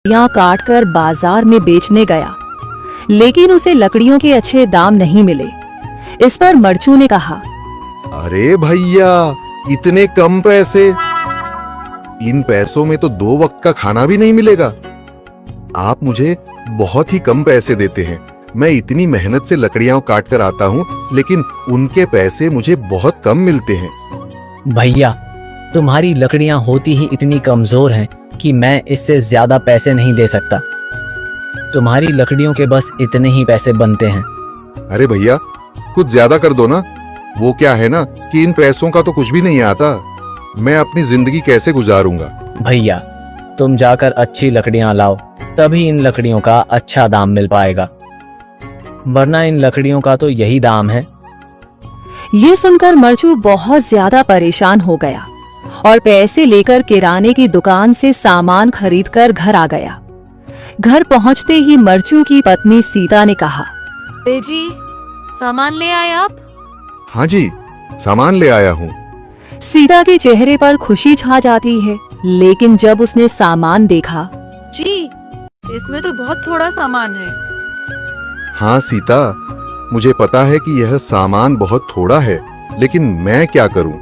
लकड़ियां काटकर बाजार में बेचने गया, लेकिन उसे लकड़ियों के अच्छे दाम नहीं मिले। इस पर मरचू ने कहा, अरे भैया, इतने कम पैसे, इन पैसों में तो 2 वक्त का खाना भी नहीं मिलेगा। आप मुझे बहुत ही कम पैसे देते हैं। मैं इतनी मेहनत से लकड़ियां काट कर आता हूँ, लेकिन उनके पैसे मुझे बहुत कम मिलते हैं। भैया, तुम्हारी लकड़ियां होती ही इतनी कमजोर हैं कि मैं इससे ज्यादा पैसे नहीं दे सकता। तुम्हारी लकड़ियों के बस इतने ही पैसे बनते हैं। अरे भैया, कुछ ज्यादा कर दो ना। वो क्या है ना कि इन पैसों का तो कुछ भी नहीं आता। मैं अपनी जिंदगी कैसे गुजारूंगा। भैया, तुम जाकर अच्छी लकड़ियां लाओ, तभी इन लकड़ियों का अच्छा दाम मिल पाएगा, वरना इन लकड़ियों का तो यही दाम है। ये सुनकर मरचू बहुत ज्यादा परेशान हो गया और पैसे लेकर किराने की दुकान से सामान खरीदकर घर आ गया। घर पहुंचते ही मरचू की पत्नी सीता ने कहा, अरे जी, सामान ले आए आप? हाँ जी, सामान ले आया हूँ। सीता के चेहरे पर खुशी छा जाती है, लेकिन जब उसने सामान देखा, जी, इसमें तो बहुत थोड़ा सामान है। हाँ सीता, मुझे पता है कि यह सामान बहुत थोड़ा है, लेकिन मैं क्या करूं?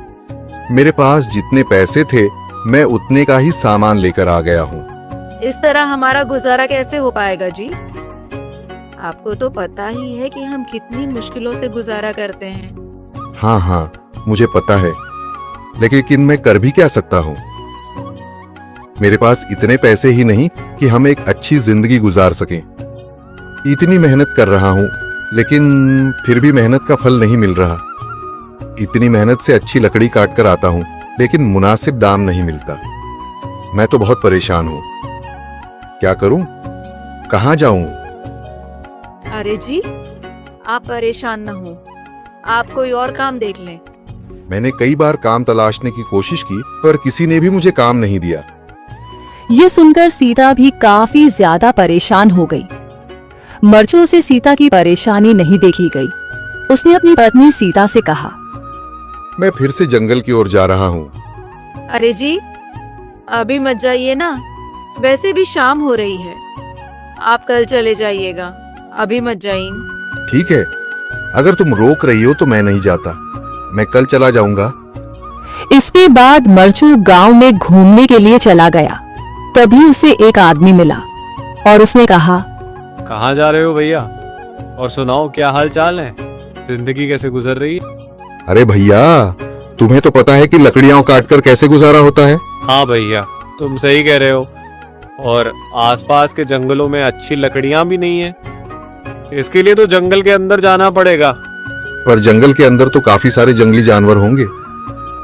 मेरे पास जितने पैसे थे, मैं उतने का ही सामान लेकर आ गया हूँ। इस तरह हमारा गुजारा कैसे हो पाएगा जी? आपको तो पता ही है कि हम कितनी मुश्किलों से गुजारा करते हैं। हाँ हाँ, मुझे पता है, लेकिन मैं कर भी क्या सकता हूँ? मेरे पास इतने पैसे ही नहीं कि हम एक अच्छी जिंदगी गुजार सकें। इतनी मेहनत कर रहा हूँ, लेकिन फिर भी मेहनत का फल नहीं मिल रहा। इतनी मेहनत से अच्छी लकड़ी काट कर आता हूँ, लेकिन मुनासिब दाम नहीं मिलता। मैं तो बहुत परेशान हूँ। क्या करूं? कहाँ जाऊं? अरे जी, आप परेशान न हो, आप कोई और काम देख लें। मैंने कई बार काम तलाशने की कोशिश की, पर किसी ने भी मुझे काम नहीं दिया। ये सुनकर सीता भी काफी ज्यादा परेशान हो गई। मरचू से सीता की परेशानी नहीं देखी गई। उसने अपनी पत्नी सीता से कहा, मैं फिर से जंगल की ओर जा रहा हूँ। अरे जी, अभी मत जाइए ना, वैसे भी शाम हो रही है। आप कल चले जाइएगा, अभी मत जाइए। ठीक है, अगर तुम रोक रही हो तो मैं नहीं जाता। मैं कल चला जाऊंगा। इसके बाद मरचू गांव में घूमने के लिए चला गया। तभी उसे एक आदमी मिला और उसने कहा, कहाँ जा रहे हो भैया? और सुनाओ, क्या हाल चाल है? जिंदगी कैसे गुजर रही है? अरे भैया, तुम्हें तो पता है कि लकड़ियां काटकर कैसे गुजारा होता है। हाँ भैया, तुम सही कह रहे हो। और आसपास के जंगलों में अच्छी लकड़ियां भी नहीं है। इसके लिए तो जंगल के अंदर जाना पड़ेगा। पर जंगल के अंदर तो काफी सारे जंगली जानवर होंगे।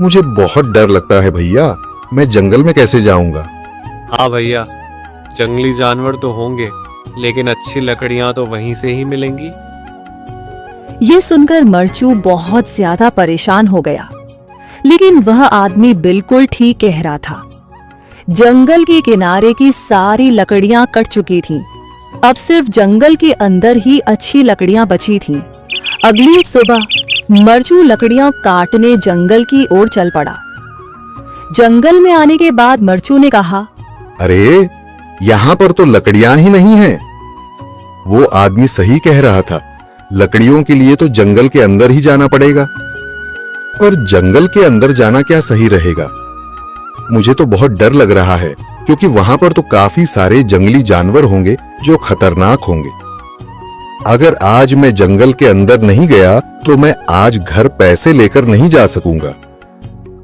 मुझे बहुत डर लगता है भैया, मैं जंगल में कैसे जाऊंगा? हाँ भैया, जंगली जानवर तो होंगे, लेकिन अच्छी लकड़ियां तो वहीं से ही मिलेंगी। ये सुनकर मरचू बहुत ज्यादा परेशान हो गया, लेकिन वह आदमी बिल्कुल ठीक कह रहा था। जंगल के किनारे की सारी लकड़ियां कट चुकी थीं। अब सिर्फ जंगल के अंदर ही अच्छी लकड़ियां बची थीं। अगली सुबह मरचू लकड़ियां काटने जंगल की ओर चल पड़ा। जंगल में आने के बाद मरचू ने कहा, अरे, यहाँ पर तो लकड़ियां ही नहीं हैं। वो आदमी सही कह रहा था, लकड़ियों के लिए तो जंगल के अंदर ही जाना पड़ेगा। और जंगल के अंदर जाना क्या सही रहेगा? मुझे तो बहुत डर लग रहा है, क्योंकि वहां पर तो काफी सारे जंगली जानवर होंगे जो खतरनाक होंगे। अगर आज मैं जंगल के अंदर नहीं गया तो मैं आज घर पैसे लेकर नहीं जा सकूंगा,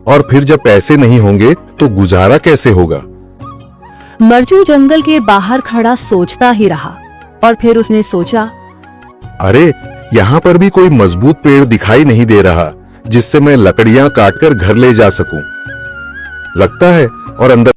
और फिर जब पैसे नहीं होंगे तो गुजारा कैसे होगा? मरचू जंगल के बाहर खड़ा सोचता ही रहा और फिर उसने सोचा, अरे, यहाँ पर भी कोई मजबूत पेड़ दिखाई नहीं दे रहा जिससे मैं लकड़ियां काटकर घर ले जा सकूं। लगता है और अंदर